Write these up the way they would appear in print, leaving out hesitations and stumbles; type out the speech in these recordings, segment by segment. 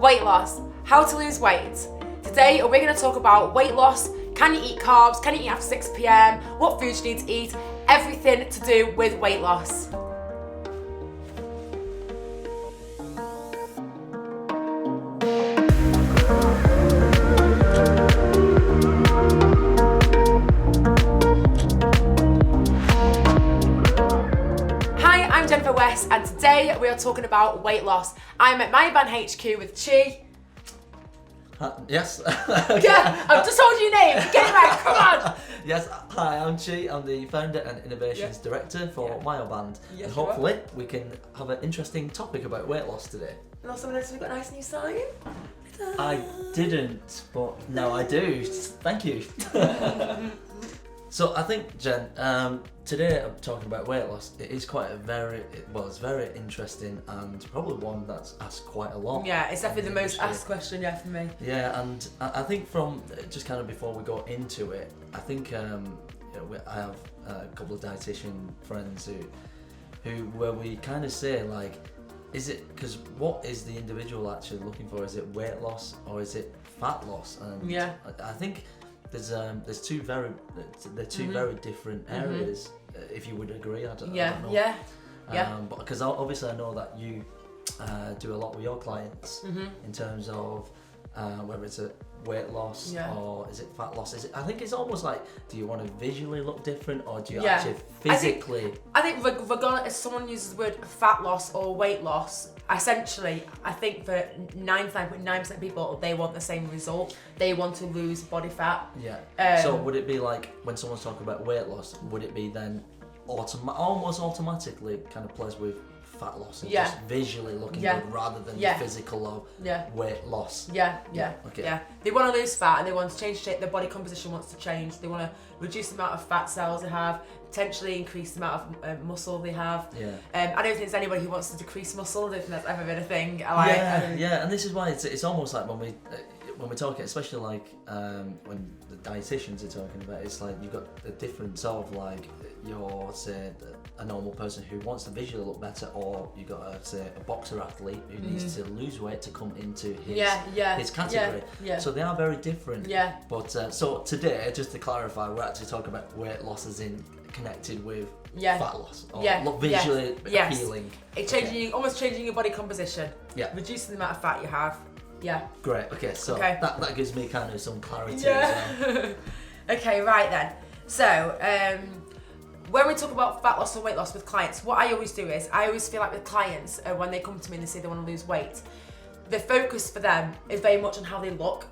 Weight loss, how to lose weight. Today we're going to talk about weight loss. Can you eat carbs? Can you eat after 6 p.m? What foods you need to eat? Everything to do with weight loss. Hi, I'm Jennifer West and today we are talking about weight loss. I'm at MYOBAND HQ with Chi. Yes. Yeah, I've just told you your name. Get it right, come on. Yes, hi, I'm Chi. I'm the founder and innovations director for MYOBAND. Yes, and hopefully we can have an interesting topic about weight loss today. And also we've got a nice new sign. I didn't, but now I do. Thank you. So I think, Jen, today I'm talking about weight loss. It is it's very interesting and probably one that's asked quite a lot. Yeah, it's definitely the most asked question, yeah, for me. Yeah, and I think from just kind of before we go into it, I think I have a couple of dietitian friends where we kind of say like, is it, because what is the individual actually looking for? Is it weight loss or is it fat loss? And yeah, I think there's two very different areas. If you would agree, I don't know. Yeah. But because obviously I know that you do a lot with your clients in terms of whether it's a weight loss or is it fat loss. I think it's almost like, do you want to visually look different or do you actually physically? I think regardless if someone uses the word fat loss or weight loss, essentially I think for 99.9% of people they want the same result. They want to lose body fat. Yeah. So would it be like when someone's talking about weight loss, would it be then almost automatically kind of plays with fat loss and just visually looking good rather than the physical of weight loss? Okay. They want to lose fat and they want to change shape. Their body composition wants to change. They want to reduce the amount of fat cells they have, potentially increase the amount of muscle they have. I don't think there's anybody who wants to decrease muscle. I don't think that's ever been a thing. And this is why it's almost like when we're talking, especially like when the dietitians are talking about it, it's like you've got the difference of like you're, say, a normal person who wants to visually look better, or you got say a boxer athlete who needs to lose weight to come into his category. So they are very different. But so today, just to clarify, we're actually talking about weight loss as in connected with fat loss or look visually appealing. It's almost changing your body composition. Reducing the amount of fat you have. Great. Okay. So that gives me kind of some clarity as well. Okay. Right then. So when we talk about fat loss or weight loss with clients, what I always do is I always feel like with clients when they come to me and they say they want to lose weight, the focus for them is very much on how they look.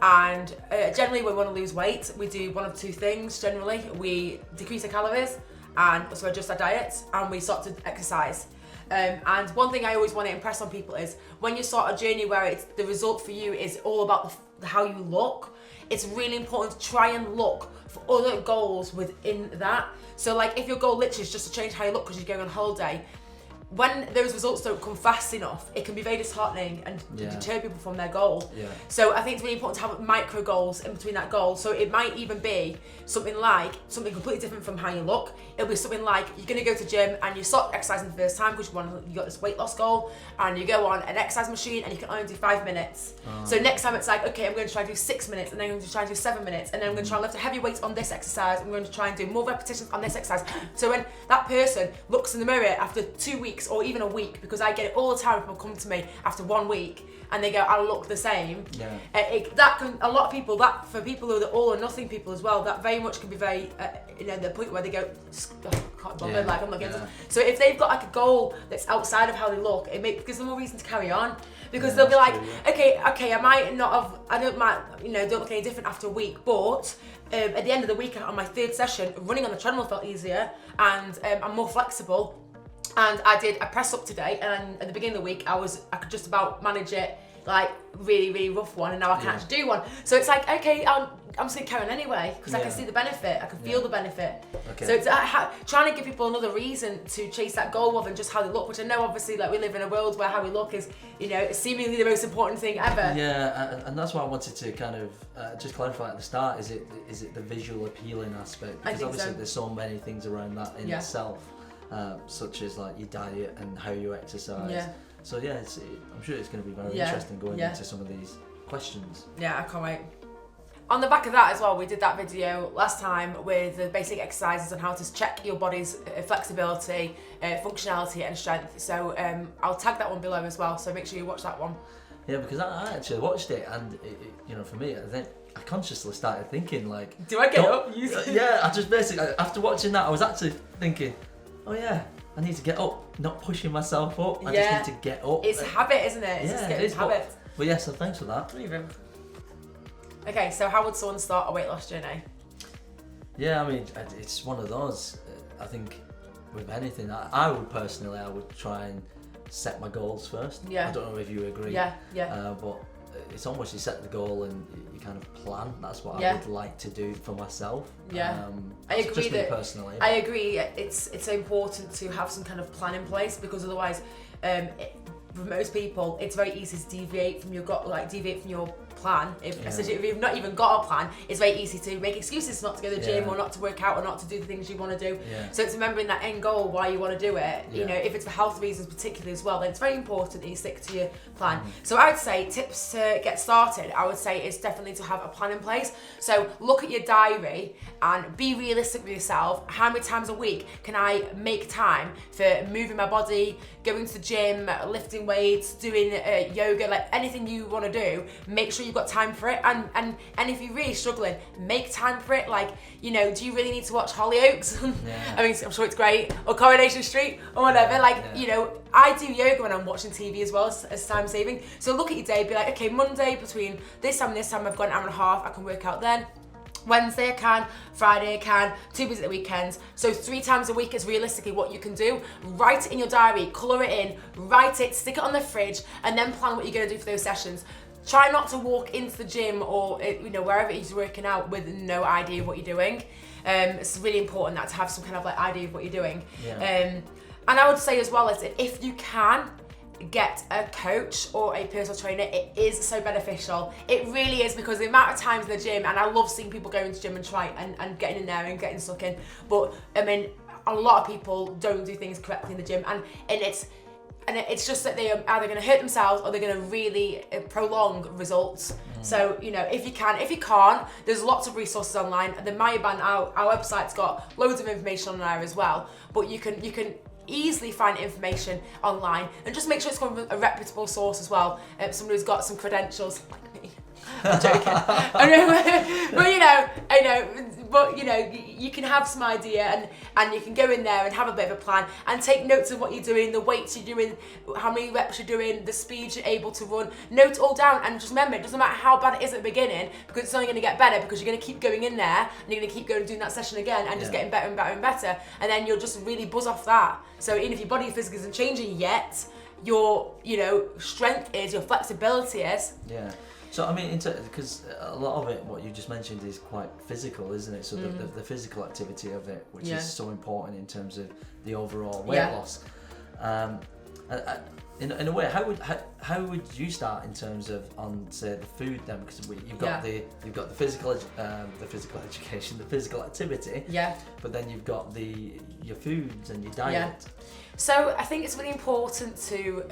And generally when we want to lose weight, we do one of two things. Generally, we decrease our calories and also adjust our diets, and we start to exercise. And one thing I always want to impress on people is when you start a journey where the result for you is all about how you look, it's really important to try and look for other goals within that. So like if your goal literally is just to change how you look because you're going on holiday, when those results don't come fast enough, it can be very disheartening and deter people from their goal. So I think it's really important to have micro goals in between that goal. So it might even be something completely different from how you look. It'll be something like you're going to go to gym and you start exercising the first time because you got this weight loss goal, and you go on an exercise machine and you can only do 5 minutes. So next time it's like, okay, I'm going to try to do 6 minutes, and then I'm going to try to do 7 minutes, and then I'm going to try and lift a heavy weight on this exercise. I'm going to try and do more repetitions on this exercise. So when that person looks in the mirror after 2 weeks or even a week, because I get it all the time, people come to me after 1 week and they go, I look the same. A lot of people, that for people who are the all or nothing people as well, that very much can be very the point where they go, I can't bother, like I'm not getting this. So if they've got like a goal that's outside of how they look, it gives them more reason to carry on, because they'll be like, okay, I might not have, don't look any different after a week, but at the end of the week on my 3rd session, running on the treadmill felt easier and I'm more flexible. And I did a press up today, and at the beginning of the week, I could just about manage it, like really, really rough one, and now I can actually do one. So it's like, okay, I'm just gonna carry on anyway, because I can see the benefit, I can feel the benefit. So it's trying to give people another reason to chase that goal more than just how they look, which I know obviously like we live in a world where how we look is, seemingly the most important thing ever. Yeah, and that's why I wanted to kind of just clarify at the start, is it the visual appealing aspect? Because obviously there's so many things around that in itself. Such as like your diet and how you exercise. So yeah, I'm sure it's going to be very interesting going into some of these questions. Yeah, I can't wait. On the back of that as well, we did that video last time with the basic exercises on how to check your body's flexibility, functionality and strength. So I'll tag that one below as well, so make sure you watch that one. Yeah, because I actually watched it, and for me, I consciously started thinking like, do I get up? Yeah, I just basically, after watching that, I was actually thinking, oh yeah, I need to get up, not pushing myself up. I just need to get up. It's a habit, isn't it? It's just getting habit. But yeah, so thanks for that. Okay, so how would someone start a weight loss journey? Yeah, I mean, it's one of those. I think with anything, I would personally, I would try and set my goals first. Yeah. I don't know if you agree. Yeah. But it's almost you set the goal and you kind of plan. That's what I would like to do for myself. Yeah. I agree just me personally. I agree. It's important to have some kind of plan in place, because otherwise, for most people, it's very easy to deviate from your plan. If you've not even got a plan, it's very easy to make excuses not to go to the gym or not to work out or not to do the things you want to do. So it's remembering that end goal, why you want to do it. You know, if it's for health reasons particularly as well, then it's very important that you stick to your plan. So I would say tips to get started, I would say, is definitely to have a plan in place. So look at your diary and be realistic with yourself. How many times a week can I make time for moving my body, going to the gym, lifting weights, doing yoga, like anything you want to do? Make sure you've got time for it, and if you're really struggling, make time for it. Like, do you really need to watch Hollyoaks? I mean, I'm sure it's great, or Coronation Street or whatever. I do yoga when I'm watching TV as well as time saving. So look at your day, be like, okay, Monday between this time and this time I've got an hour and a half, I can work out then. Wednesday I can, Friday I can, too busy at the weekends. So 3 times a week is realistically what you can do. Write it in your diary, colour it in, write it, stick it on the fridge, and then plan what you're going to do for those sessions. Try not to walk into the gym or wherever it is you're working out with no idea of what you're doing. It's really important that to have some kind of idea of what you're doing. And I would say as well, is if you can get a coach or a personal trainer, it is so beneficial. It really is, because the amount of times in the gym, and I love seeing people go into the gym and try and getting in there and getting stuck in, but I mean, a lot of people don't do things correctly in the gym, and it's just that they are either going to hurt themselves or they're going to really prolong results. So, if you can, if you can't, there's lots of resources online. The MYOBAND, our website's got loads of information on there as well, but you can easily find information online, and just make sure it's from a reputable source as well. Somebody who's got some credentials, like me. I'm joking. But you can have some idea, and you can go in there and have a bit of a plan and take notes of what you're doing, the weights you're doing, how many reps you're doing, the speed you're able to run. Note it all down, and just remember, it doesn't matter how bad it is at the beginning, because it's only going to get better, because you're going to keep going in there and you're going to keep going and doing that session again and just getting better and better and better, and then you'll just really buzz off that. So even if your body physically isn't changing yet, your strength is, your flexibility is. Yeah. So I mean, because a lot of it, what you just mentioned, is quite physical, isn't it? So the physical activity of it, which is so important in terms of the overall weight loss. In a way, how would you start in terms of on, say, the food then? Because you've got the physical education, the physical activity. Yeah. But then you've got your foods and your diet. Yeah. So I think it's really important to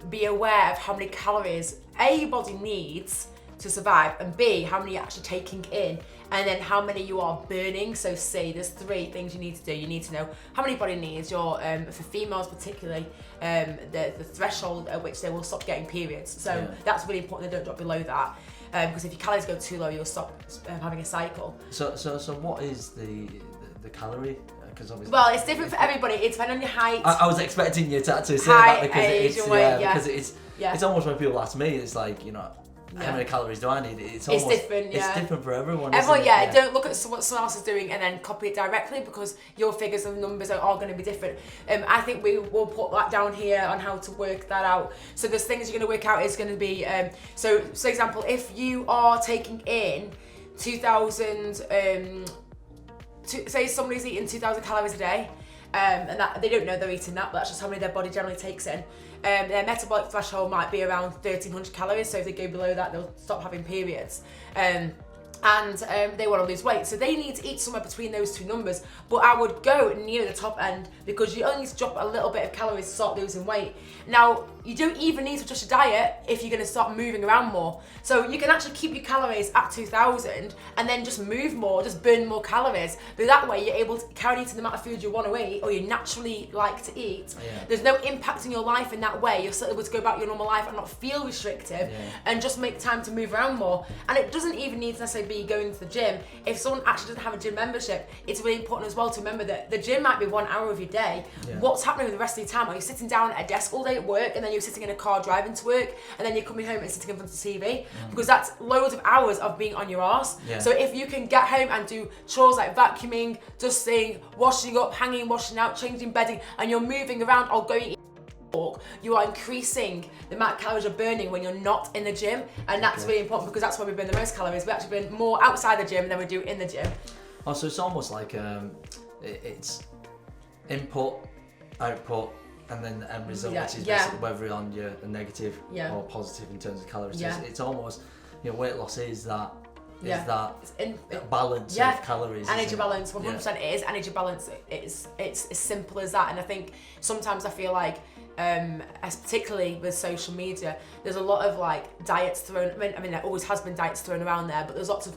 be aware of how many calories your body needs to survive, and B, how many you're actually taking in, and then how many you are burning. So say there's 3 things you need to do. You need to know how many your body needs, for females particularly, the threshold at which they will stop getting periods. So that's really important, they don't drop below that. Because if your calories go too low, you'll stop having a cycle. So what is the calorie? Well, it's different for everybody. It's depending on your height. I was expecting you to say that, because it's almost when people ask me, it's like, how many calories do I need? It's different. It's different for everyone. Don't look at what someone else is doing and then copy it directly, because your figures and numbers are all going to be different. I think we will put that down here on how to work that out. So there's things you're going to work out is going to be, so for example, if you are taking in 2,000, say somebody's eating 2,000 calories a day, and that they don't know they're eating that, but that's just how many their body generally takes in. Their metabolic threshold might be around 1,300 calories, so if they go below that, they'll stop having periods. And they want to lose weight, so they need to eat somewhere between those 2 numbers. But I would go near the top end, because you only need to drop a little bit of calories to start losing weight. Now, you don't even need to adjust your diet if you're going to start moving around more. So you can actually keep your calories at 2,000 and then just move more, just burn more calories. But that way you're able to carry eating the amount of food you want to eat or you naturally like to eat. Yeah. There's no impact in your life in that way. You're still able to go about your normal life and not feel restrictive and just make time to move around more. And it doesn't even need to necessarily be going to the gym. If someone actually doesn't have a gym membership, it's really important as well to remember that the gym might be 1 hour of your day. What's happening with the rest of your time? Are you sitting down at a desk all day at work and then you're sitting in a car driving to work and then you're coming home and sitting in front of the TV? Because that's loads of hours of being on your arse. So if you can get home and do chores like vacuuming, dusting, washing up, hanging, washing out, changing bedding, and you're moving around or going walk, you are increasing the amount of calories you're burning when you're not in the gym, and that's really important because that's where we burn the most calories. We actually burn more outside the gym than we do in the gym. Oh, so it's almost like it's input, output, and then the end result, which is basically whether on you're negative or positive in terms of calories. It's almost, weight loss is that. Is that balance of calories? Energy balance, 100% it is energy balance. It's as simple as that. And I think sometimes I feel like, as particularly with social media, there's a lot of like diets thrown. I mean, there always has been diets thrown around there, but there's lots of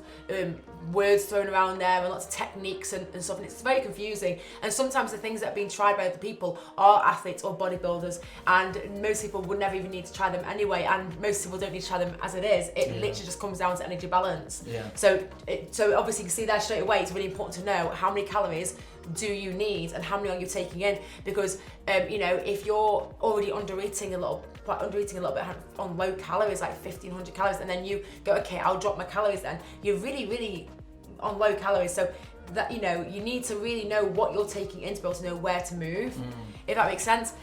words thrown around there and lots of techniques and stuff, and it's very confusing. And sometimes the things that are being tried by other people are athletes or bodybuilders, and most people would never even need to try them anyway. And most people don't need to try them as it is. It literally just comes down to energy balance. So obviously you can see there straight away. It's really important to know how many calories do you need and how many are you taking in, because if you're already undereating a little bit on low calories, like 1,500 calories, and then you go, okay, I'll drop my calories, then you're really on low calories. So that you need to really know what you're taking in to be able to know where to move, if that makes sense.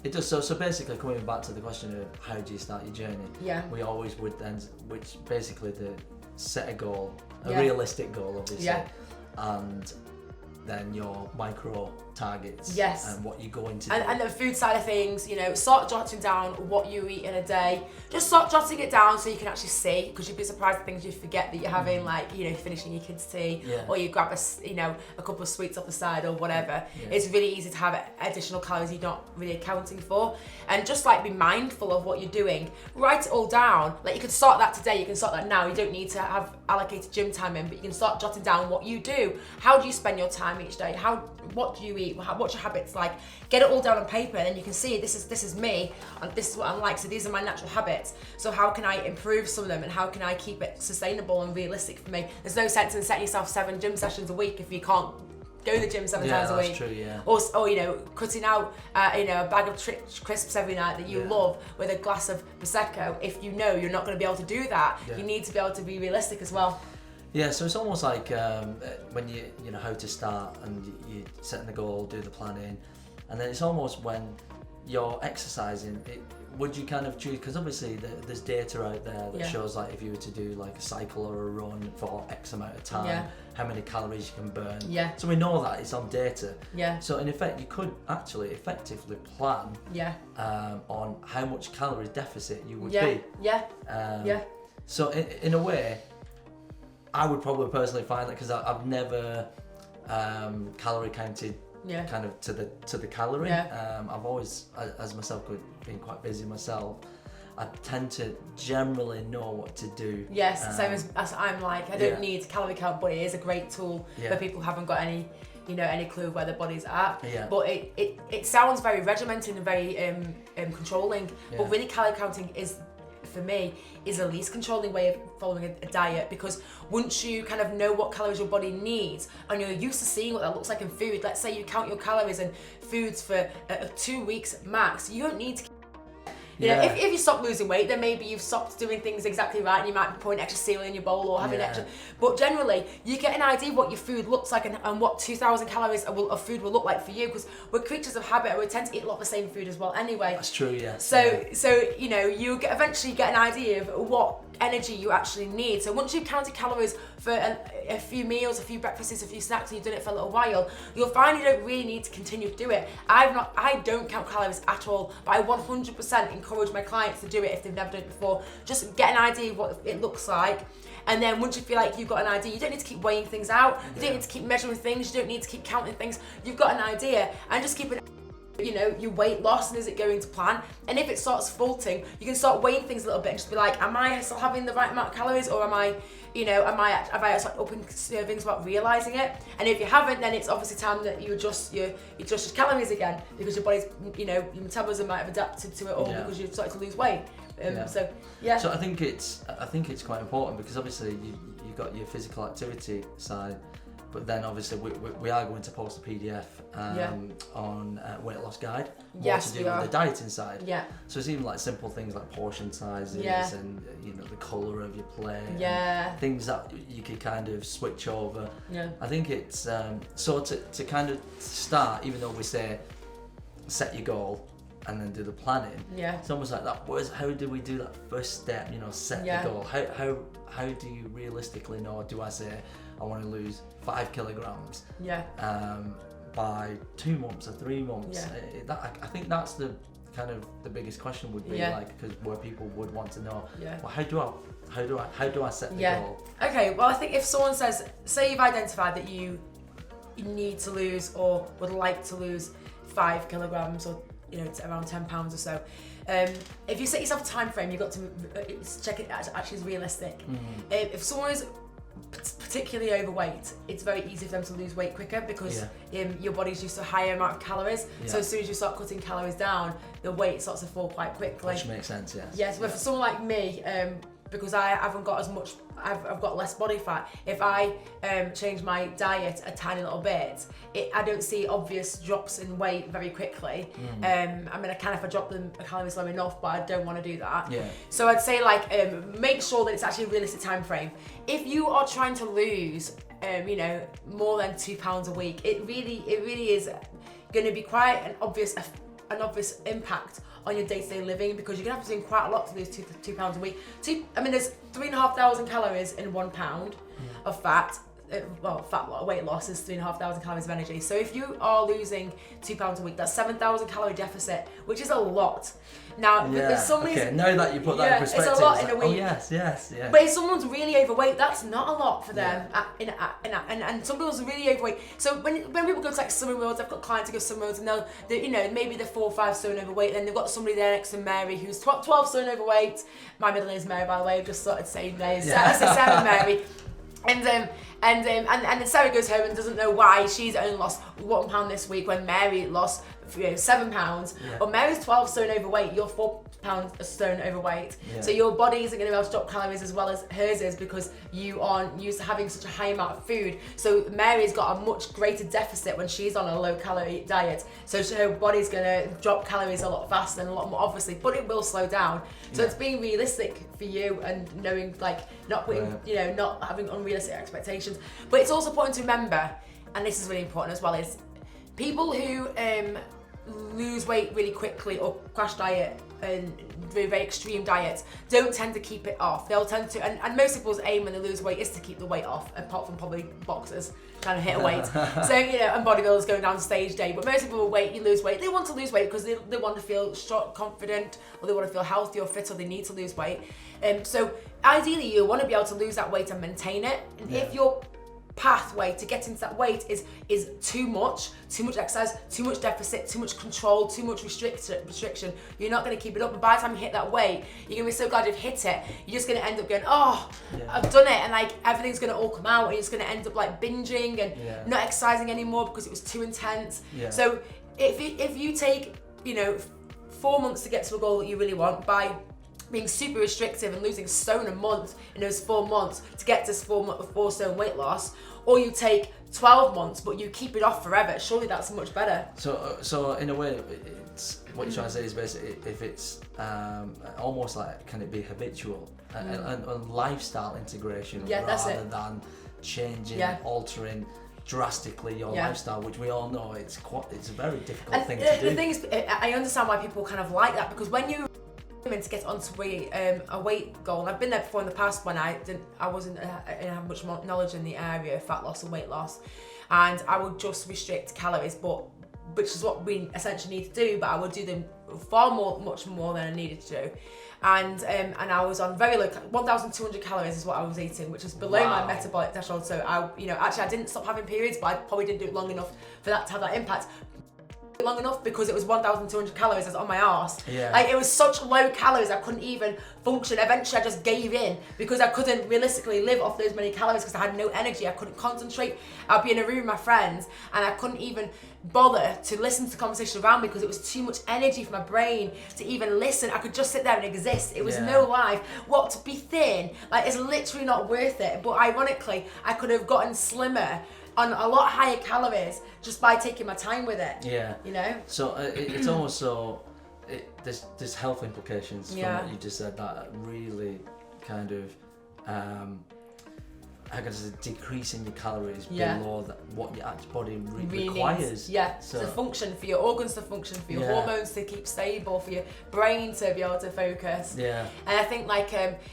It does. So basically, coming back to the question of how do you start your journey, we always would then, which basically set a goal, a realistic goal, obviously, and then your micro targets and what you go into. And the food side of things, start jotting down what you eat in a day. Just start jotting it down so you can actually see, because you'd be surprised at things you forget that you're having, like, finishing your kids' tea, or you grab a couple of sweets off the side or whatever. It's really easy to have additional calories you're not really accounting for. And just like be mindful of what you're doing. Write it all down. Like, you can start that today, you can start that now. You don't need to have allocated gym time in, but you can start jotting down what you do. How do you spend your time each day? What do you eat? What's your habits like? Get it all down on paper, and then you can see this is me, and this is what I'm like. So these are my natural habits. So how can I improve some of them, and how can I keep it sustainable and realistic for me? There's no sense in setting yourself 7 gym sessions a week if you can't go to the gym 7 times a week. True, yeah. Or cutting out a bag of crisps every night that you love with a glass of prosecco. If you're not going to be able to do that, you need to be able to be realistic as well. Yeah, so it's almost like when you know how to start, and you setting the goal, do the planning, and then it's almost when you're exercising, would you kind of choose, because obviously there's data out there that shows, like, if you were to do like a cycle or a run for X amount of time, how many calories you can burn. So we know that it's on data. So in effect, you could actually effectively plan on how much calorie deficit you would be. So in a way, I would probably personally find that, because I've never calorie counted kind of to the calorie. I've always, as myself, being quite busy myself, I tend to generally know what to do. Same as I'm like, I don't need calorie count, but it is a great tool for people who haven't got any clue where their body's at. But it sounds very regimented and very controlling, but really calorie counting is, for me, is the least controlling way of following a diet, because once you kind of know what calories your body needs and you're used to seeing what that looks like in food, let's say you count your calories in foods for 2 weeks max, you don't need to if you stop losing weight, then maybe you've stopped doing things exactly right, and you might be putting extra cereal in your bowl or having extra. But generally, you get an idea of what your food looks like and what 2,000 calories of food will look like for you, because we're creatures of habit, and we tend to eat a lot of the same food as well anyway. That's true, yeah. So you eventually get an idea of what energy you actually need. So once you've counted calories for a few meals, a few breakfasts, a few snacks, and you've done it for a little while, you'll find you don't really need to continue to do it. I don't count calories at all, but I 100% encourage my clients to do it if they've never done it before. Just get an idea of what it looks like. And then once you feel like you've got an idea, you don't need to keep weighing things out. You don't need to keep measuring things. You don't need to keep counting things. You've got an idea, and just keep an you know, your weight loss, and is it going to plan? And if it starts faulting, you can start weighing things a little bit and just be like, am I still having the right amount of calories, or have I started upping servings without realizing it? And if you haven't, then it's obviously time that you adjust your calories again, because your body's, you know, your metabolism might have adapted to it, or because you've started to lose weight. So I think it's quite important, because obviously you've got your physical activity side, but then obviously we are going to post a PDF on weight loss guide, yes, to do with the dieting side. Yeah. So it's even like simple things like portion sizes and you know, the colour of your plate. Yeah. Things that you can kind of switch over. Yeah. I think it's so to kind of start, even though we say set your goal and then do the planning. Yeah. It's almost like that. How do we do that first step? You know, set the goal. How do you realistically know? Do I say I want to lose 5 kilograms? Yeah. By 2 months or 3 months. Yeah. I think that's the kind of the biggest question would be like, because where people would want to know. Yeah. Well, how do I set the goal? Okay. Well, I think if someone says, say you've identified that you need to lose or would like to lose 5 kilograms, or you know, it's around 10 pounds or so. If you set yourself a time frame, you've got to check it actually is realistic. If someone is particularly overweight, it's very easy for them to lose weight quicker, because your body's used to a higher amount of calories. So as soon as you start cutting calories down, the weight starts to fall quite quickly. Which makes sense, yes. Yes, but for someone like me, because I haven't got as much, I've got less body fat. If I change my diet a tiny little bit, I don't see obvious drops in weight very quickly. I mean, I can if I drop the calories low enough, but I don't want to do that. Yeah. So I'd say like make sure that it's actually a realistic time frame. If you are trying to lose, you know, more than 2 pounds a week, it really is going to be quite an obvious impact on your day-to-day living, because you're gonna have to do quite a lot to lose 2 pounds a week. There's 3,500 calories in 1 pound of fat. Weight loss is 3,500 calories of energy. So if you are losing 2 pounds a week, that's 7,000 calorie deficit, which is a lot. Now, there's okay, now that you put that in perspective, it's a lot in a week. Oh yes. But if someone's really overweight, that's not a lot for them. And some people's really overweight. So when people go to like Summer Roads, I've got clients who go to Summer Roads, and they're, you know, maybe they're 4 or 5 stone overweight, then they've got somebody there next to Mary who's 12 stone overweight. My middle name is Mary, by the way. I've just started saying names. So Sarah Mary. And then Sarah goes home and doesn't know why she's only lost 1 pound this week when Mary lost 7 pounds. Or Mary's 12 stone overweight, you're 4 pounds a stone overweight. So your body isn't going to be able to drop calories as well as hers is, because you aren't used to having such a high amount of food. So Mary's got a much greater deficit when she's on a low calorie diet. So her body's going to drop calories a lot faster and a lot more obviously, but it will slow down. So it's being realistic for you and knowing, like, not putting, you know, not having unrealistic expectations. But it's also important to remember, and this is really important as well, is people who lose weight really quickly or crash diet and very, very extreme diets don't tend to keep it off. They'll tend to, and most people's aim when they lose weight is to keep the weight off, apart from probably boxers trying to hit a weight. So, you know, and bodybuilders going down stage day. But most people lose weight. They want to lose weight because they want to feel strong, confident, or they want to feel healthy or fit, or they need to lose weight. So ideally you want to be able to lose that weight and maintain it. And if your pathway to getting to that weight is too much exercise, too much deficit, too much control, too much restriction, you're not going to keep it up. And by the time you hit that weight, you're going to be so glad you've hit it, you're just going to end up going, I've done it, and like everything's going to all come out, and you're just going to end up like binging and not exercising anymore because it was too intense. So if you take, you know, 4 months to get to a goal that you really want by being super restrictive and losing stone a month in those 4 months to get to 4 stone weight loss, or you take 12 months but you keep it off forever, surely that's much better. So in a way, it's what you're trying to say is basically, if it's almost like, can it be habitual and lifestyle integration rather than changing, altering drastically your lifestyle, which we all know it's a very difficult thing to do. The thing is, I understand why people kind of like that, because when you to get onto a weight goal, and I've been there before in the past when I didn't have much more knowledge in the area of fat loss and weight loss, and I would just restrict calories, which is what we essentially need to do, but I would do them much more than I needed to do. And I was on very low, 1,200 calories is what I was eating, which is below my metabolic threshold. So I didn't stop having periods, but I probably didn't do it long enough for that to have that impact. long enough because it was 1,200 calories. I was on my arse. Yeah. Like, it was such low calories, I couldn't even function. Eventually I just gave in because I couldn't realistically live off those many calories because I had no energy. I couldn't concentrate. I'd be in a room with my friends and I couldn't even bother to listen to the conversation around me because it was too much energy for my brain to even listen. I could just sit there and exist. It was no life. What, to be thin? Like, it's literally not worth it. But ironically, I could have gotten slimmer on a lot higher calories just by taking my time with it. Yeah. You know? So it's almost so, there's health implications from what you just said that really kind of, how can I say, decreasing your calories below what your actual body requires. So to function, for your organs to function, for your hormones to keep stable, for your brain to be able to focus. And I think like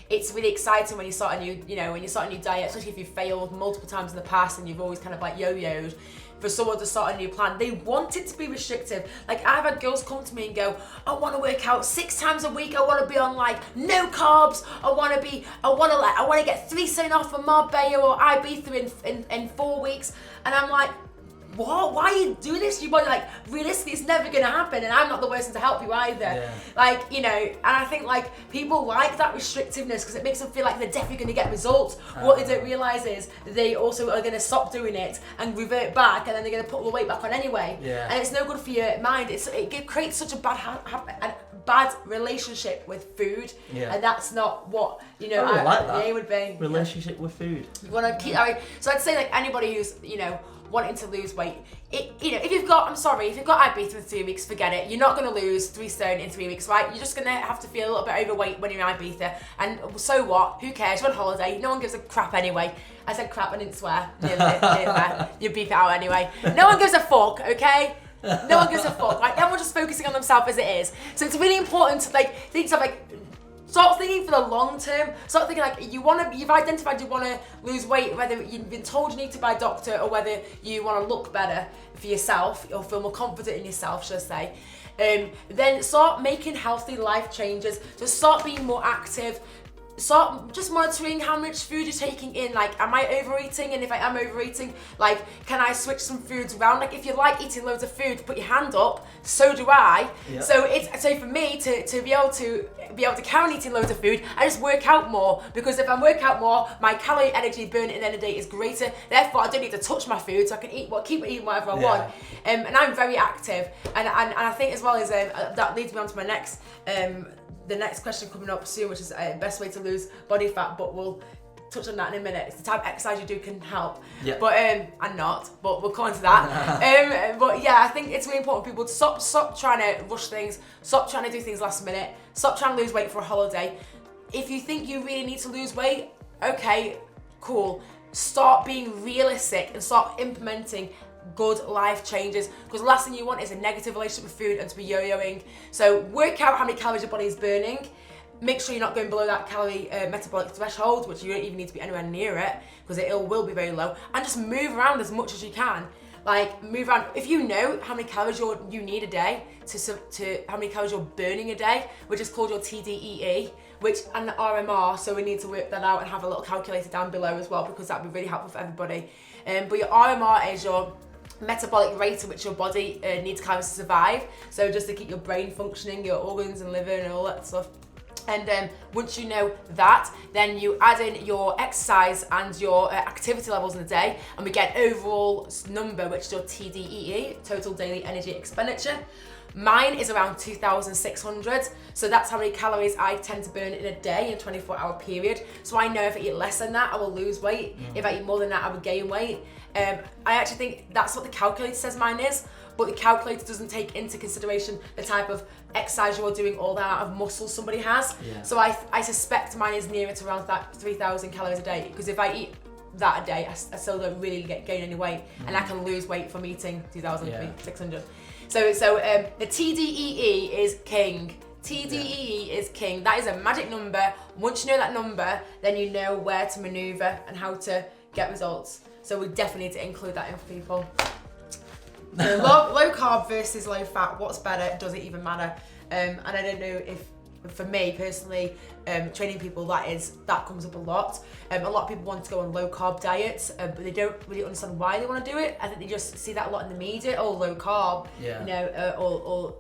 it's really exciting when you start a new, when you start a new diet, especially if you've failed multiple times in the past and you've always kind of like yo-yoed. For someone to start a new plan, they want it to be restrictive. Like, I've had girls come to me and go, I want to work out 6 times a week. I want to be on like no carbs. I want to get 3 stone off of Marbella or Ibiza in 4 weeks. And I'm like, what? Why are you doing this? Your body, like, realistically, it's never gonna happen, and I'm not the person to help you either. Like, and I think like people like that restrictiveness because it makes them feel like they're definitely gonna get results. What they don't realise is they also are gonna stop doing it and revert back, and then they're gonna put all the weight back on anyway. And it's no good for your mind. It creates such a bad relationship with food, and that's not what the aim would be. Relationship with food. You want to keep. So I'd say like anybody who's wanting to lose weight, if you've got Ibiza in 3 weeks, forget it. You're not going to lose 3 stone in 3 weeks, right? You're just going to have to feel a little bit overweight when you're in Ibiza, and so what? Who cares? You're on holiday. No one gives a crap anyway. I said crap, I didn't swear. You beep it out anyway. No one gives a fuck, okay? No one gives a fuck. Like, everyone's just focusing on themselves as it is. So it's really important to start thinking for the long term. Start thinking like you've identified you want to lose weight, whether you've been told you need to by a doctor or whether you want to look better for yourself or feel more confident in yourself, should I say. Then start making healthy life changes. So start being more active. Start just monitoring how much food you're taking in. Like, am I overeating? And if I am overeating, like, can I switch some foods around? Like, if you like eating loads of food, put your hand up. So do I. So for me to be able to carry on eating loads of food, I just work out more, because if I work out more, my calorie energy burn at the end of the day is greater. Therefore, I don't need to touch my food, so I can keep eating whatever I want. And I'm very active, and I think as well as that leads me on to my next. The next question coming up soon, which is best way to lose body fat, but we'll touch on that in a minute. It's the type of exercise you do can help, but and not, but we'll come on to that. But yeah, I think it's really important for people to stop trying to rush things, stop trying to do things last minute, stop trying to lose weight for a holiday. If you think you really need to lose weight, okay, cool. Start being realistic and start implementing good life changes, because the last thing you want is a negative relationship with food and to be yo-yoing. So work out how many calories your body is burning. Make sure you're not going below that calorie metabolic threshold, which you don't even need to be anywhere near it, because it will be very low. And just move around as much as you can. Like, move around. If you know how many calories you need a day to how many calories you're burning a day, which is called your TDEE, and the RMR, so we need to work that out and have a little calculator down below as well, because that'd be really helpful for everybody. But your RMR is your metabolic rate at which your body needs calories to survive, so just to keep your brain functioning, your organs and liver and all that stuff. And once you know that, then you add in your exercise and your activity levels in the day, and we get an overall number, which is your TDEE, total daily energy expenditure. Mine is around 2,600, so that's how many calories I tend to burn in a day in a 24-hour period. So I know if I eat less than that, I will lose weight. If I eat more than that, I will gain weight. I actually think that's what the calculator says mine is, but the calculator doesn't take into consideration the type of exercise you're doing or the amount of muscle somebody has. So I suspect mine is nearer to around that 3,000 calories a day, because if I eat that a day, I still don't really gain any weight, and I can lose weight from eating 2,600. So the TDEE is king. TDEE is king. That is a magic number. Once you know that number, then you know where to maneuver and how to get results. So we definitely need to include that in for people. So low carb versus low fat, what's better? Does it even matter? And I don't know if for me personally, training people, that comes up a lot. A lot of people want to go on low carb diets, but they don't really understand why they want to do it. I think they just see that a lot in the media. Oh, low carb, yeah. You know, or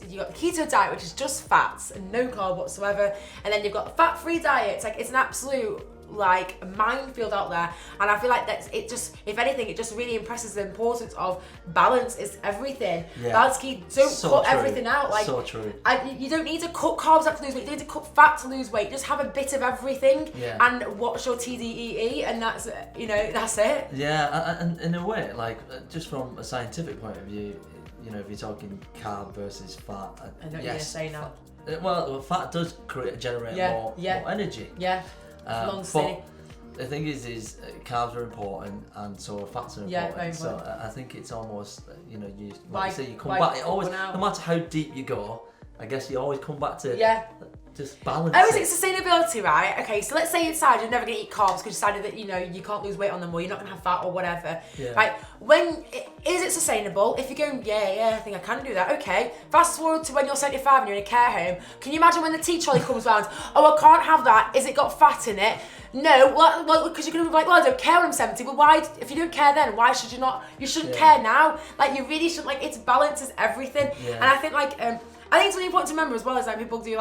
you got the keto diet, which is just fats and no carb whatsoever, and then you've got the fat-free diet. It's like, it's an absolute like a minefield out there, and I feel like it just, if anything, it just really impresses the importance of balance is everything. Balance key. Don't cut everything out. Like, so true. You don't need to cut carbs out to lose weight. You don't need to cut fat to lose weight. Just have a bit of everything, and watch your TDEE, and that's that's it. Yeah, and in a way, like just from a scientific point of view, you know, if you're talking carb versus fat, I know what you're gonna say now. Well, fat does generate more energy. Yeah. But the thing is carbs are important, and so fats are important. Yeah, very so important. I think it's almost, you know, you come why back. It always, no matter how deep you go, I guess you always come back to just balance. Oh, is it sustainability, right? Okay, so let's say you decide you're never going to eat carbs because you decided that, you know, you can't lose weight on them, or you're not going to have fat or whatever. Right? Is it sustainable? If you're going, I think I can do that. Okay. Fast forward to when you're 75 and you're in a care home. Can you imagine when the tea trolley comes round? Oh, I can't have that. Is it got fat in it? No. Well, because you're going to be like, well, I don't care when I'm 70. But why? If you don't care then, why should you not? You shouldn't care now. Like, you really should. Like, it's balance is everything. And I think I think it's really important to remember as well, is that people do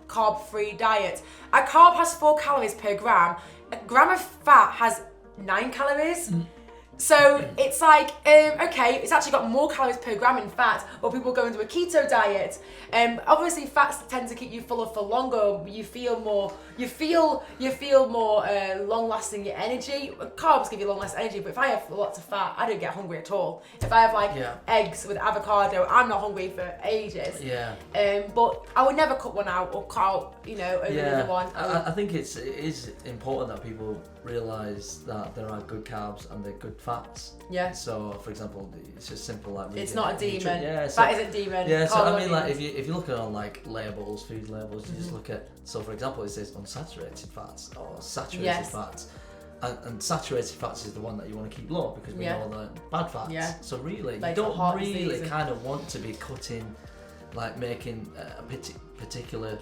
carb-free diets. A carb has 4 calories per gram. A gram of fat has 9 calories. So it's like, okay, it's actually got more calories per gram in fat, or people go into a keto diet. Obviously fats tend to keep you fuller for longer. You feel more long-lasting energy. Carbs give you long-lasting energy, but if I have lots of fat, I don't get hungry at all. If I have eggs with avocado, I'm not hungry for ages. But I would never cut one out or cut, over another one. I think it is important that people realise that there are good carbs and there are good fats. So, for example, it's just simple like it's not a demon. Fat isn't demon. So I mean, like if you look at like labels, food labels, you just look at. So, for example, it says unsaturated fats or saturated fats. And saturated fats is the one that you want to keep low, because we know the bad fats. So really, like you don't really kind of want to be cutting, like making a particular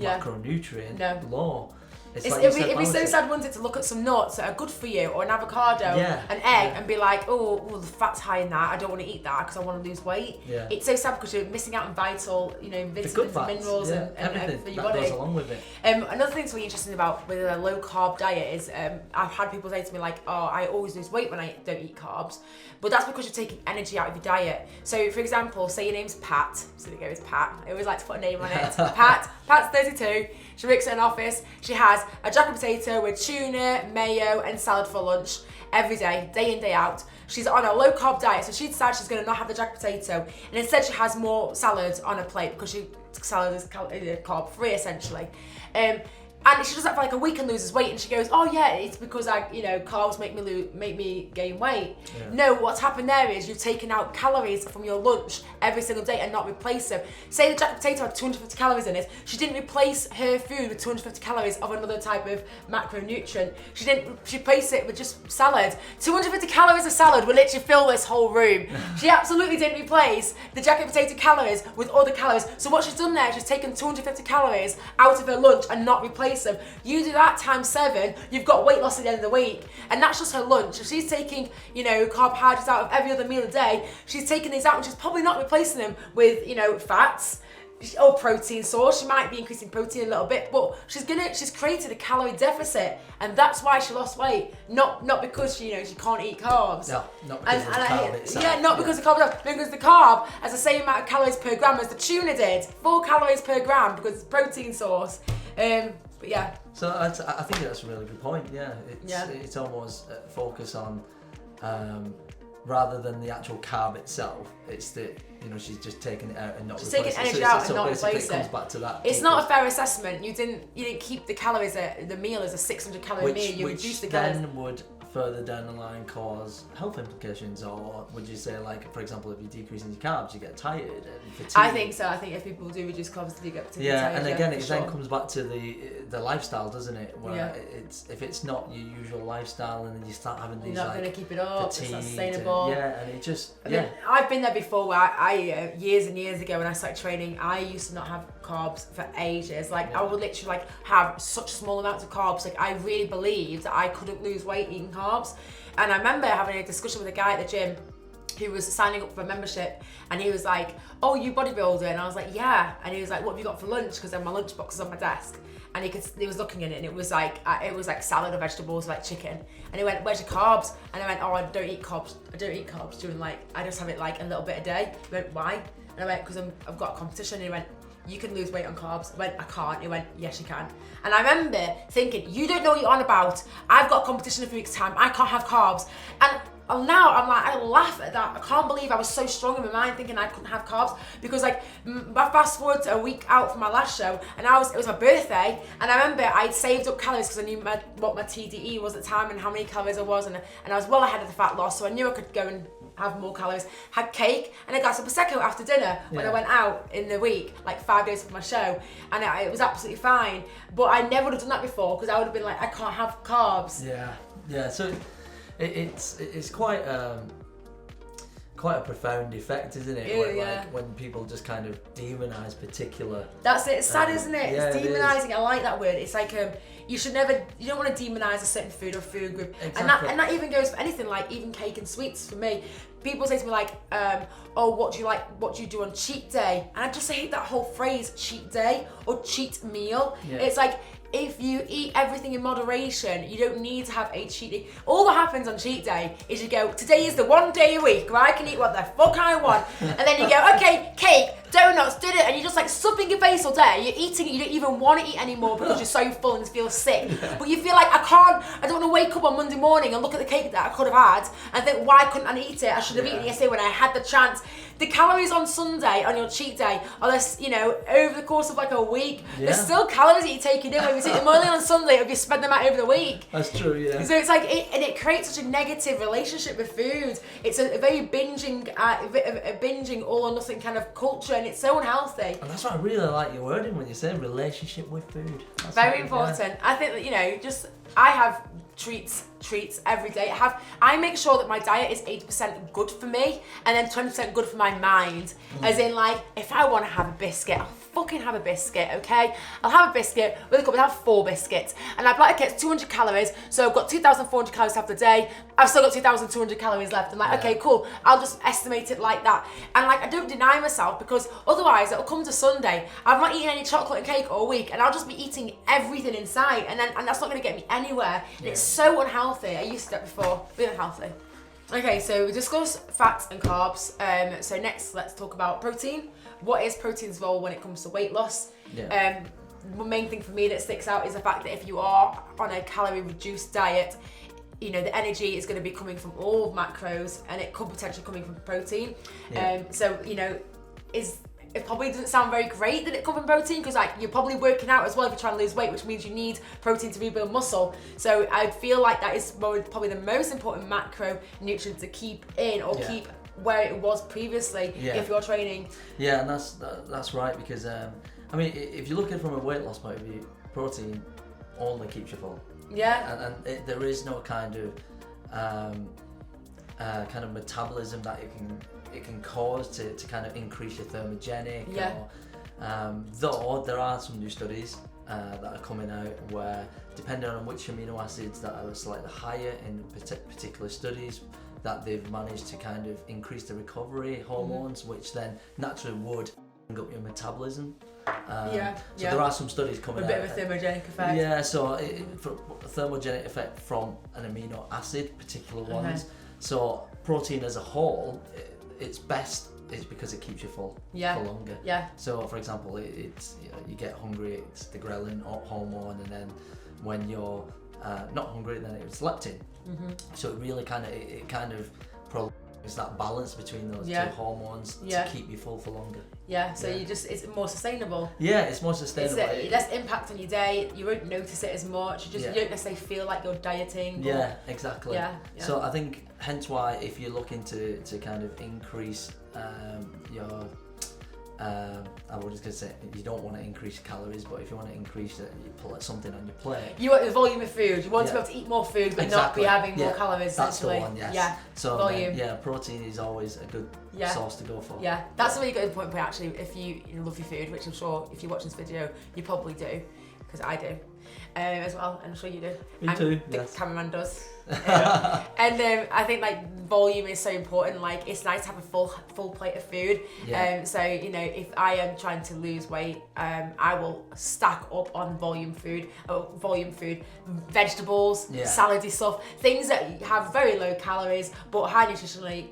macronutrient low. It'd be so sad, wouldn't it, to look at some nuts that are good for you, or an avocado, an egg, and be like, oh, well, the fat's high in that, I don't want to eat that because I want to lose weight. It's so sad because you're missing out on vital, vitamins and minerals and everything for your that body. goes along with it. Another thing that's really interesting about with a low carb diet is I've had people say to me like, oh, I always lose weight when I don't eat carbs, but that's because you're taking energy out of your diet. So, for example, say your name's Pat. So there goes Pat. I always like to put a name on it. Pat's 32. She works in an office. She has a jacket potato with tuna, mayo, and salad for lunch every day in, day out. She's on a low carb diet, so she decides she's going to not have the jacket potato, and instead she has more salad on her plate because salad is carb free essentially. And she does that for like a week and loses weight, and she goes, oh yeah, it's because carbs make me gain weight. No, what's happened there is you've taken out calories from your lunch every single day and not replaced them. Say the jacket potato had 250 calories in it, she didn't replace her food with 250 calories of another type of macronutrient. She replaced it with just salad. 250 calories of salad will literally fill this whole room. She absolutely didn't replace the jacket potato calories with other calories. So what she's done there is she's taken 250 calories out of her lunch and not replaced them. You do that times 7, you've got weight loss at the end of the week, and that's just her lunch. If she's taking carbohydrates out of every other meal a day, she's taking these out and she's probably not replacing them with fats or protein source. She might be increasing protein a little bit, but she's created a calorie deficit, and that's why she lost weight. Not because she can't eat carbs. No, not because of the carb itself. Not because of the carb, because the carb has the same amount of calories per gram as the tuna did. 4 calories per gram because it's protein source. But yeah. So I think that's a really good point. It's almost focus on rather than the actual carb itself. It's that she's just taking it out and not replacing it. She's taking energy out and not replacing it. It comes back to that. It's not a fair assessment. You didn't keep the calories. The meal as a 600 calorie meal. You reduced the calories. Then would further down the line cause health implications, or would you say, like, for example, if you're decreasing your carbs, you get tired and fatigued? I think so. I think if people do reduce carbs, they do get particularly tired. And again, it sure. then comes back to the lifestyle, doesn't it? Where Yeah. if it's not your usual lifestyle, and then you start having these, you're not like, going to keep it up. It's not sustainable. And it just I mean, I've been there before. Where I years and years ago when I started training, I used to not have carbs for ages. Like I would literally like have such small amounts of carbs. Like I really believed that I couldn't lose weight eating carbs. And I remember having a discussion with a guy at the gym who was signing up for a membership, and he was like, "Oh, you bodybuilder?" And I was like, "Yeah." And he was like, "What have you got for lunch?" Because then my lunchbox is on my desk, and he was looking at it, and it was like salad or vegetables, like chicken. And he went, "Where's your carbs?" And I went, "Oh, I don't eat carbs. I don't eat carbs during I just have it like a little bit a day." He went, "Why?" And I went, "Because I've got a competition." And he went, "You can lose weight on carbs." I went, "I can't." He went, "Yes, you can." And I remember thinking, "You don't know what you're on about. I've got a competition in a few weeks' time. I can't have carbs." And now I'm like, I laugh at that. I can't believe I was so strong in my mind thinking I couldn't have carbs, because like, fast forward to a week out from my last show, and it was my birthday, and I remember I'd saved up calories because I knew what my TDE was at the time and how many calories I was, and I was well ahead of the fat loss, so I knew I could go and have more calories. Had cake and a glass of Prosecco after dinner when I went out in the week, like 5 days before my show, and it was absolutely fine. But I never would have done that before, because I would have been like, I can't have carbs. Yeah. So it's quite a profound effect, isn't it? Like when people just kind of demonize particular. That's it. It's sad, isn't it? Yeah, it's demonizing. I like that word. It's like you don't want to demonize a certain food or food group. Exactly. And that even goes for anything, like even cake and sweets for me. People say to me like, "Oh, what do you like? What do you do on cheat day?" And I just hate that whole phrase, cheat day or cheat meal. Yeah. It's like, if you eat everything in moderation, you don't need to have a cheat day. All that happens on cheat day is you go, today is the one day a week where I can eat what the fuck I want. And then you go, okay, cake, donuts, and you're just like stuffing your face all day. You're eating it, you don't even want to eat anymore because you're so full and feel sick. But you feel like I don't want to wake up on Monday morning and look at the cake that I could have had and think, why couldn't I eat it? I should have eaten it yesterday when I had the chance. The calories on Sunday, on your cheat day, are less, over the course of like a week, there's still calories that you're taking in. When you take them only on Sunday, if you spread them out over the week. That's true, yeah. So it's like, it creates such a negative relationship with food. It's a very binging all or nothing kind of culture, and it's so unhealthy. And that's why I really like your wording when you say relationship with food. That's very important. Yeah. I think that, I have treats every day. I make sure that my diet is 80% good for me and then 20% good for my mind. As in, like, if I want to have a biscuit, I'll fucking have a biscuit, okay? I'll have a biscuit with a cup, I'll have 4 biscuits. And I'd like, okay, it's 200 calories, so I've got 2,400 calories after the day. I've still got 2,200 calories left. I'm like, okay, cool. I'll just estimate it like that. And like, I don't deny myself, because otherwise it'll come to Sunday, I've not eaten any chocolate and cake all week, and I'll just be eating everything inside, and that's not gonna get me anywhere. And it's so unhealthy. I used to do that before, really unhealthy. Okay, so we discussed fats and carbs. So next, let's talk about protein. What is protein's role when it comes to weight loss? The main thing for me that sticks out is the fact that if you are on a calorie reduced diet, the energy is going to be coming from all macros, and it could potentially coming from protein. It probably doesn't sound very great that it comes from protein, because like you're probably working out as well if you're trying to lose weight, which means you need protein to rebuild muscle. So I feel like that is probably the most important macronutrient to keep in, or keep where it was previously if you're training. Yeah, and that's right, because if you look at it from a weight loss point of view, protein only keeps you full. Yeah. And there is no kind of metabolism that it can cause to kind of increase your thermogenic. Though there are some new studies that are coming out where, depending on which amino acids that are slightly higher in particular studies, that they've managed to kind of increase the recovery hormones, which then naturally would bring up your metabolism. So there are some studies coming out. A bit of a thermogenic effect. Yeah, so for a thermogenic effect from an amino acid, particular ones. So protein as a whole, it's best is because it keeps you full for longer. So for example, it's you get hungry, it's the ghrelin hormone, and then when you're not hungry, then it's leptin. So it really kind of prolongs it's that balance between those two hormones to keep you full for longer. Yeah, so it's more sustainable. Yeah, it's more sustainable. It's less impact on your day. You won't notice it as much. You don't necessarily feel like you're dieting. Yeah, exactly. Yeah. So I think hence why if you're looking to kind of increase your I was just gonna say you don't want to increase calories, but if you want to increase it, you put something on your plate. You want the volume of food. You want to be able to eat more food, but not be having more calories. That's essentially. the one. Yes. Yeah. So volume. Protein is always a good source to go for. Yeah, that's a really good point. Actually, if you love your food, which I'm sure if you watch this video, you probably do, because I do, as well, and I'm sure you do. Me too. The cameraman does. And I think like volume is so important. Like it's nice to have a full plate of food. So if I am trying to lose weight, I will stack up on volume food, vegetables, salady stuff, things that have very low calories but high nutritional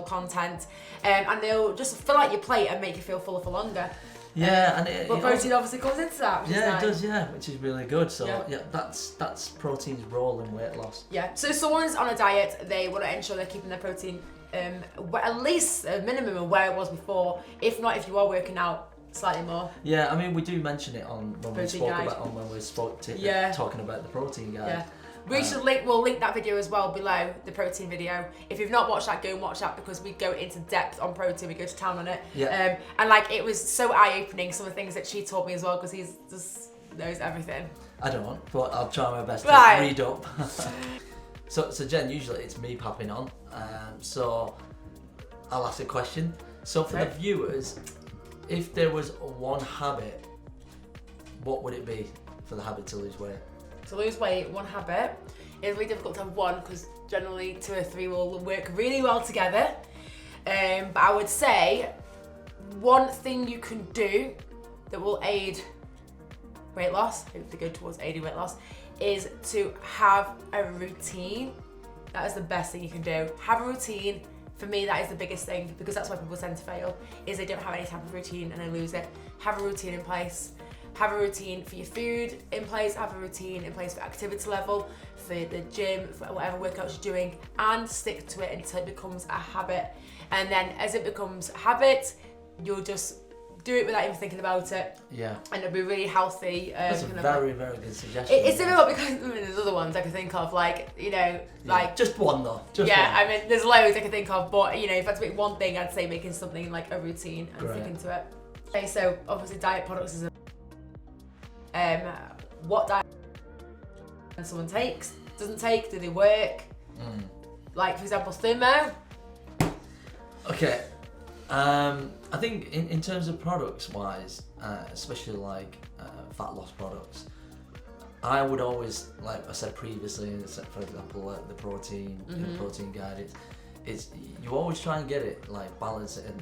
content, and they'll just fill out your plate and make you feel fuller for longer. But protein obviously comes into that. Which is nice. It does. Which is really good. So that's protein's role in weight loss. Yeah. So if someone's on a diet, they want to ensure they're keeping their protein at least a minimum of where it was before. If not, if you are working out, slightly more. Yeah, I mean we do mention it on when we spoke talking about the protein guide. Yeah. We'll link that video as well below, the protein video. If you've not watched that, go and watch that because we go into depth on protein, we go to town on it. Yeah. And like it was so eye-opening, some of the things that she taught me as well, because he just knows everything. I don't, but I'll try my best to read up. So Jen, usually it's me popping on, so I'll ask a question. So for the viewers, if there was one habit, what would it be for the habit to lose weight? To lose weight, one habit. It's really difficult to have one because generally 2 or 3 will work really well together. But I would say one thing you can do that will aid weight loss, hopefully go towards aiding weight loss, is to have a routine. That is the best thing you can do. Have a routine. For me, that is the biggest thing because that's why people tend to fail, is they don't have any type of routine and they lose it. Have a routine in place. Have a routine for your food in place, have a routine in place for activity level, for the gym, for whatever workouts you're doing, and stick to it until it becomes a habit. And then as it becomes a habit, you'll just do it without even thinking about it. Yeah. And it'll be really healthy. That's a very, very good suggestion. It's difficult because there's other ones I can think of, like, like... Just one though. Just one. I mean, there's loads I can think of, but, if I had to make one thing, I'd say making something like a routine and sticking to it. Okay, so obviously diet products is a what diet someone doesn't take, do they work? Like for example, Thermo. Okay, I think in terms of products wise, especially like fat loss products, I would always, like I said previously, for example the protein protein guide, it's you always try and get it like balance it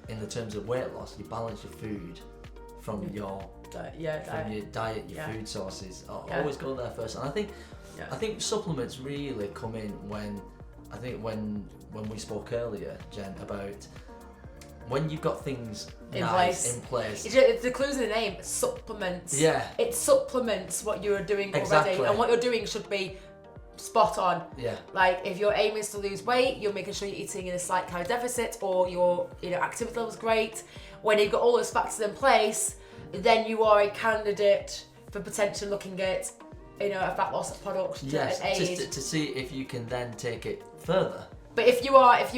in the terms of weight loss. You balance your food from your diet, your food sources. Always go there first. And I think supplements really come in when we spoke earlier, Jen, about when you've got things in place. It's the clues in the name, supplements. Yeah. It supplements what you're doing already, and what you're doing should be spot on. Yeah. Like if your aim is to lose weight, you're making sure you're eating in a slight calorie deficit, or your activity level's great. When you've got all those factors in place, then you are a candidate for potentially looking at a fat loss product to aid. To see if you can then take it further. But if you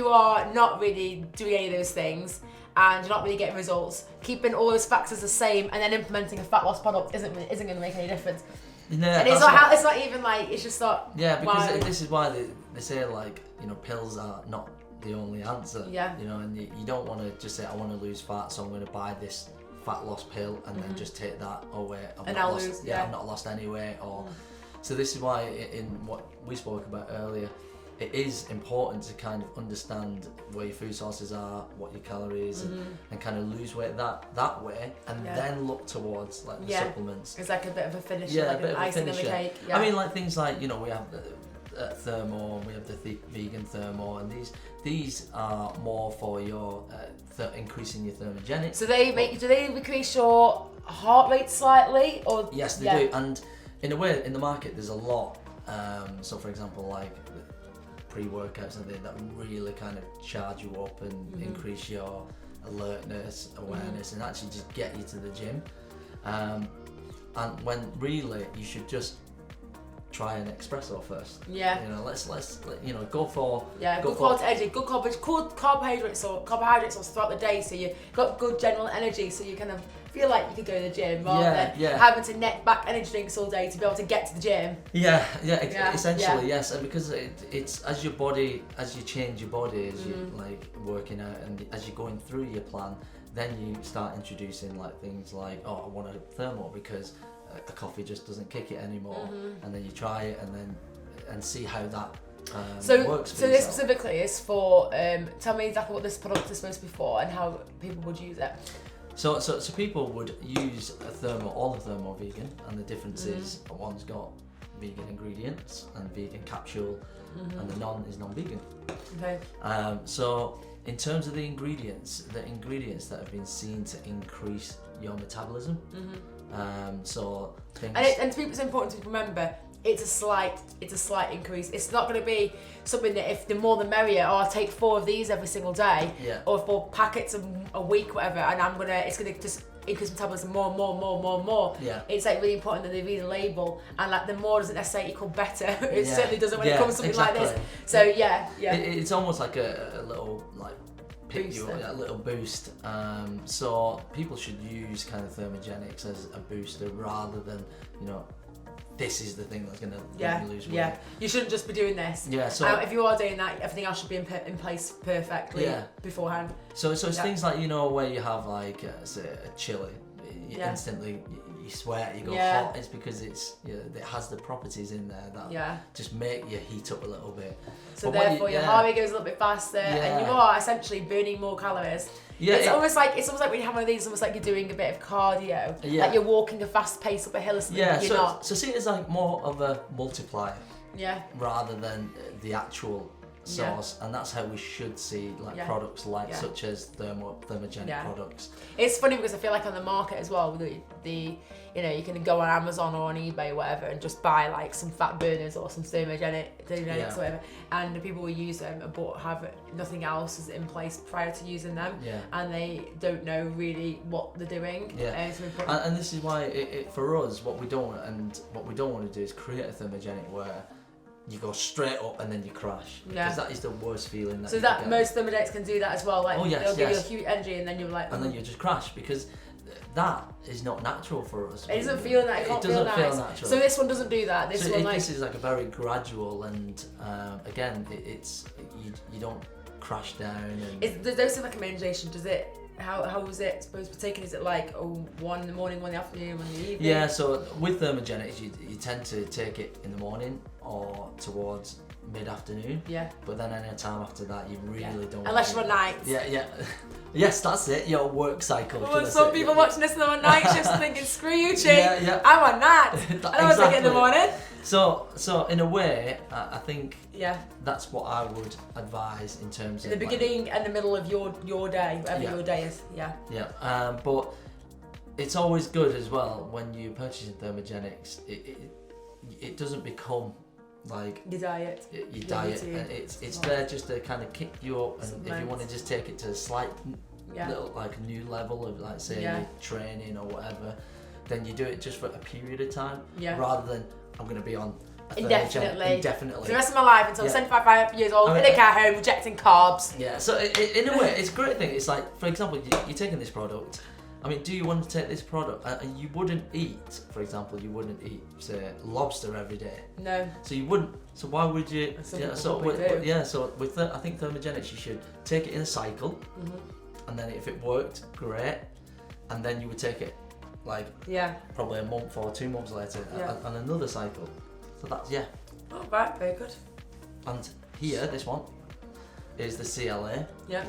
are not really doing any of those things and you're not really getting results, keeping all those factors the same and then implementing a fat loss product isn't going to make any difference. Yeah, and it's not even like, it's just not. Yeah, because this is why they say like pills are not the only answer. Yeah. And you don't want to just say I want to lose fat, so I'm going to buy this fat loss pill and then just take that away. I've not lost any weight. So this is why in what we spoke about earlier, it is important to kind of understand where your food sources are, what your calories, and kind of lose weight that way, and then look towards like the supplements. It's like a bit of a finisher, like an icing on the cake. Yeah. I mean, like things like we have the Thermo, we have the vegan Thermo, and these are more for your increasing your thermogenic. So do they increase your heart rate slightly, or? Yes, they do, and in a way, in the market, there's a lot. So for example, like pre-workouts and that really kind of charge you up and increase your alertness, awareness, and actually just get you to the gym. And when really you should just try an espresso first. Yeah. You know, let's go for good quality energy, good carbohydrates source throughout the day, so you got good general energy, so you kind of feel like you could go to the gym rather than having to neck back energy drinks all day to be able to get to the gym. Essentially yes, and because it's as you change your body, as you're like working out and as you're going through your plan, then you start introducing like things like, oh, I want a thermal because a coffee just doesn't kick it anymore, and then you try it and see how that works for so yourself. This specifically is for tell me exactly what this product is supposed to be for and how people would use it. So people would use a thermal, all of them are vegan, and the difference is one's got vegan ingredients and vegan capsule, and the is non-vegan. Okay. So in terms of the ingredients that have been seen to increase your metabolism, so things. And to people, it's important to remember, it's a slight increase. It's not going to be something that if the more the merrier, or I'll take 4 of these every single day, or 4 packets a week, whatever, and it's going to just increase metabolism more. Yeah. It's like really important that they read the label, and like the more doesn't necessarily equal better. It certainly doesn't when it comes to something like this. So it's almost like a little like pick you up, a little boost. So people should use kind of thermogenics as a booster rather than, you know, this is the thing that's going to let you lose weight. Yeah, you shouldn't just be doing this. Yeah, so if you are doing that, everything else should be in place perfectly beforehand. So it's things like, you know, where you have like say a chili, you instantly you sweat, you go hot. It's because it has the properties in there that just make you heat up a little bit. So therefore your heart rate goes a little bit faster, and you are essentially burning more calories. Yeah, it's almost like when you have one of these, it's almost like you're doing a bit of cardio, like you're walking a fast pace up a hill or something. Yeah, you're not. So see it as like more of a multiplier, rather than the actual source, and that's how we should see like products like such as thermogenic products. It's funny because I feel like on the market as well, the you know, you can go on Amazon or on eBay or whatever and just buy like some fat burners or some thermogenics or whatever, and the people will use them but have nothing else is in place prior to using them, and they don't know really what they're doing. And this is why for us, what we don't want to do is create a thermogenic where you go straight up and then you crash, because that is the worst feeling. Most thermogenics can do that as well. Like they'll give you a huge energy and then you're like, and then you just crash, because that is not natural for us. It doesn't feel that. It doesn't feel natural. So this one doesn't do that. This is like a very gradual, and again, it's you don't crash down. And the dosing recommendation, does it? How is it supposed to be taken? Is it like 1 in the morning, 1 in the afternoon, 1 in the evening? Yeah, so with thermogenics, you tend to take it in the morning or towards mid-afternoon. Yeah. But then any time after that, you really don't. Unless you're on nights. Yeah. Yes, that's it. Your work cycle. Well, some people watching this on night shifts thinking, "Screw you, Chi. I'm on nights. I don't want to take it in the morning." So in a way, I think that's what I would advise in terms of the beginning and the middle of your day, whatever your day is. Yeah. But it's always good as well when you purchase thermogenics. It doesn't become like your diet. And it's there just to kind of kick you up, and if you want to just take it to a slight little like new level of like say training or whatever, then you do it just for a period of time rather than I'm going to be on indefinitely for the rest of my life until 75 years old in a care home rejecting carbs. Yeah, so in a way it's a great thing. It's like, for example, you're taking this product. I mean, do you want to take this product? You wouldn't eat, for example, say lobster every day. No. So you wouldn't. So why would you? I think thermogenics, you should take it in a cycle, and then if it worked, great, and then you would take it like probably a month or 2 months later, and another cycle. So that's Oh, right, very good. And here, this one is the CLA. Yeah.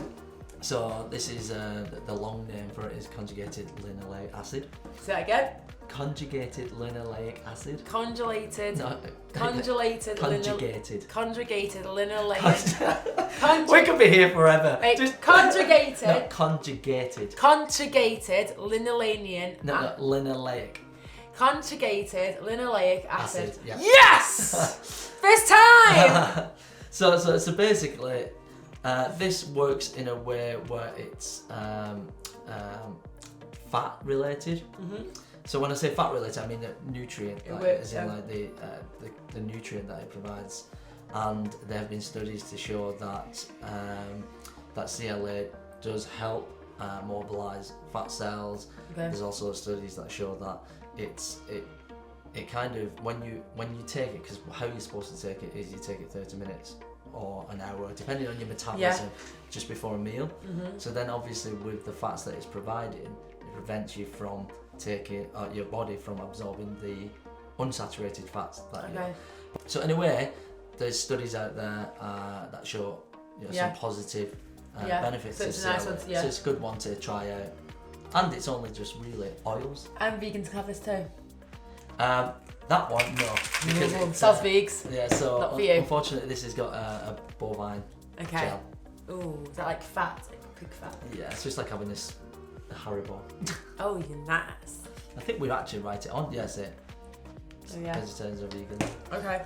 So this is the long name for it is conjugated linoleic acid. Say that again. Conjugated linoleic acid. Conjugated. Conjugated linoleic. We could be here forever. Wait, just conjugated. No, conjugated. Conjugated linoleic. No, linoleic. Conjugated linoleic acid. Yeah. Yes! First time! So basically, this works in a way where it's fat related. So when I say fat related, I mean the nutrient, as in like the nutrient that it provides. And there have been studies to show that that CLA does help mobilize fat cells. There's also studies that show that it kind of when you take it, because how you're supposed to take it is you take it 30 minutes or an hour, depending on your metabolism, just before a meal. So then obviously with the fats that it's providing, it prevents you from taking your body from absorbing the unsaturated fats that you have. So anyway, there's studies out there that show some positive benefits. So it's a nice one. So it's a good one to try out, and it's only just really oils. And vegans can have this too. That one, no. Because Sounds vegs. Yeah, so not for you. Unfortunately this has got a bovine gel. Ooh, is that like fat? Like pig fat? Yeah, it's just like having this Haribo. Oh, you're nice. I think we actually write it on. Yes, it. Oh yeah. Vegetarians are vegan.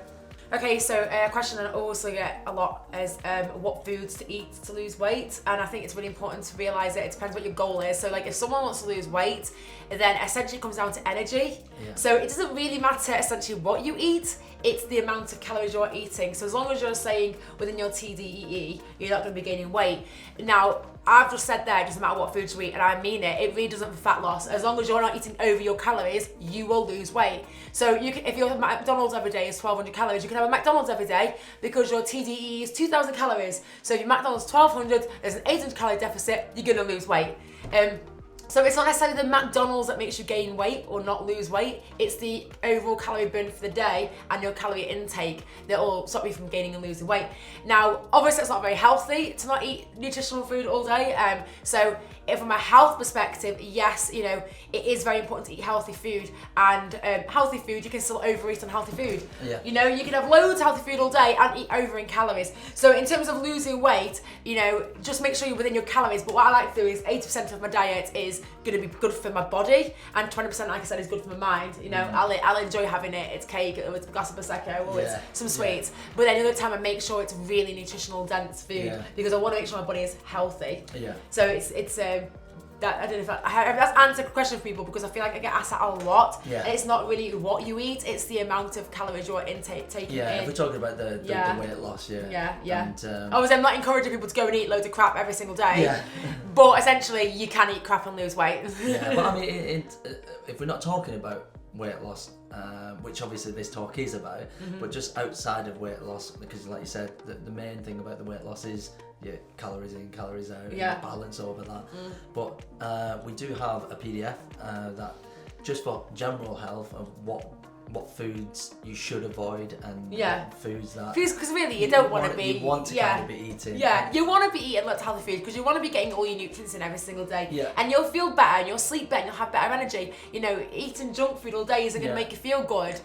Okay, so a question I also get a lot is what foods to eat to lose weight, and I think it's really important to realise that it depends what your goal is. So like if someone wants to lose weight, then essentially it comes down to energy. So it doesn't really matter essentially what you eat, it's the amount of calories you're eating. So as long as you're staying within your TDEE, you're not going to be gaining weight. Now, I've just said there, it doesn't matter what foods you eat, and I mean it. It really doesn't for fat loss. As long as you're not eating over your calories, you will lose weight. So you can, if your McDonald's every day is 1,200 calories, you can have a McDonald's every day because your TDEE is 2,000 calories. So if your McDonald's is 1,200, there's an 800 calorie deficit, you're gonna lose weight. So it's not necessarily the McDonald's that makes you gain weight or not lose weight, it's the overall calorie burn for the day and your calorie intake that will stop you from gaining and losing weight. Now, obviously it's not very healthy to not eat nutritional food all day, so from a health perspective, yes, you know, it is very important to eat healthy food, and healthy food, you can still overeat on healthy food. You know, you can have loads of healthy food all day and eat over in calories. So in terms of losing weight, you know, just make sure you're within your calories, but what I like to do is 80% of my diet is going to be good for my body, and 20%, like I said, is good for my mind. You know, I'll enjoy having it. It's cake, or it's a glass of prosecco, or it's some sweets. But then the other time I make sure it's really nutritional dense food because I want to make sure my body is healthy. So it's that, I don't know if that's answered a question for people, because I feel like I get asked that a lot. And it's not really what you eat, it's the amount of calories you're taking in. If we're talking about the weight loss, And, obviously I'm not encouraging people to go and eat loads of crap every single day, but essentially you can eat crap and lose weight. But I mean, if we're not talking about weight loss, which obviously this talk is about, but just outside of weight loss, because like you said, the main thing about the weight loss is calories in, calories out, and balance over that. But we do have a PDF that just for general health of what foods you should avoid, and foods that because really you don't want to be kind of be eating. You want to be eating lots of healthy food because you want to be getting all your nutrients in every single day, and you'll feel better and you'll sleep better and you'll have better energy. You know, eating junk food all day isn't going to make you feel good.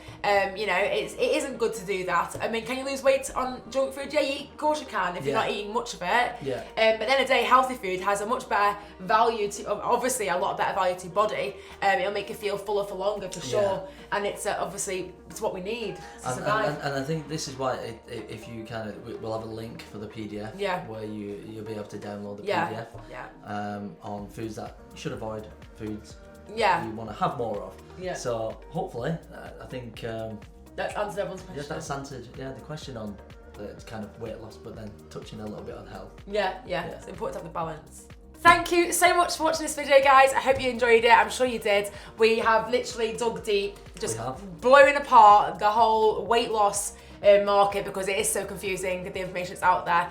You know, it isn't good to do that. I mean, can you lose weight on junk food? Of course you can if you're not eating much of it. But at the end of the day, healthy food has a much better value to, obviously a lot better value to your body. It'll make you feel fuller for longer for sure, and it's obviously it's what we need to survive. And I think this is why if you kind of, we'll have a link for the PDF where you'll be able to download the PDF on foods that you should avoid, foods you want to have more of. So hopefully I think that's answered everyone's question. That's answered the question on the kind of weight loss, but then touching a little bit on health. It's important to have the balance. Thank you so much for watching this video, guys. I hope you enjoyed it. I'm sure you did. We have literally dug deep, just blowing apart the whole weight loss market, because it is so confusing, the information that's out there.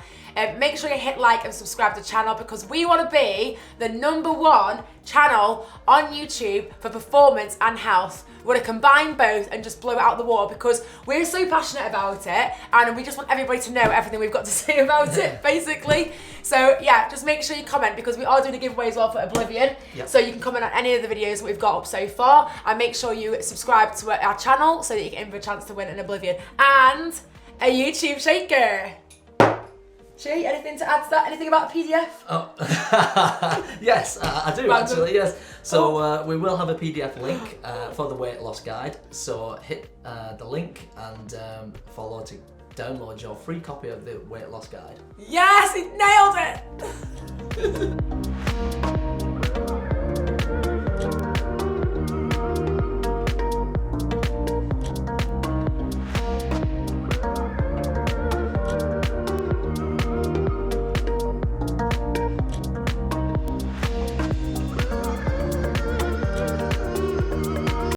Make sure you hit like and subscribe to the channel, because we want to be the #1 channel on YouTube for performance and health. We want to combine both and just blow it out the water, because we're so passionate about it and we just want everybody to know everything we've got to say about it, basically. So just make sure you comment, because we are doing a giveaway as well for Oblivion. So you can comment on any of the videos that we've got up so far, and make sure you subscribe to our channel so that you get in for a chance to win an Oblivion and a YouTube shaker. Shay, anything to add to that? Anything about the PDF? Yes, I do actually, yes. So we will have a PDF link for the weight loss guide. So hit the link and follow to download your free copy of the weight loss guide. Yes, nailed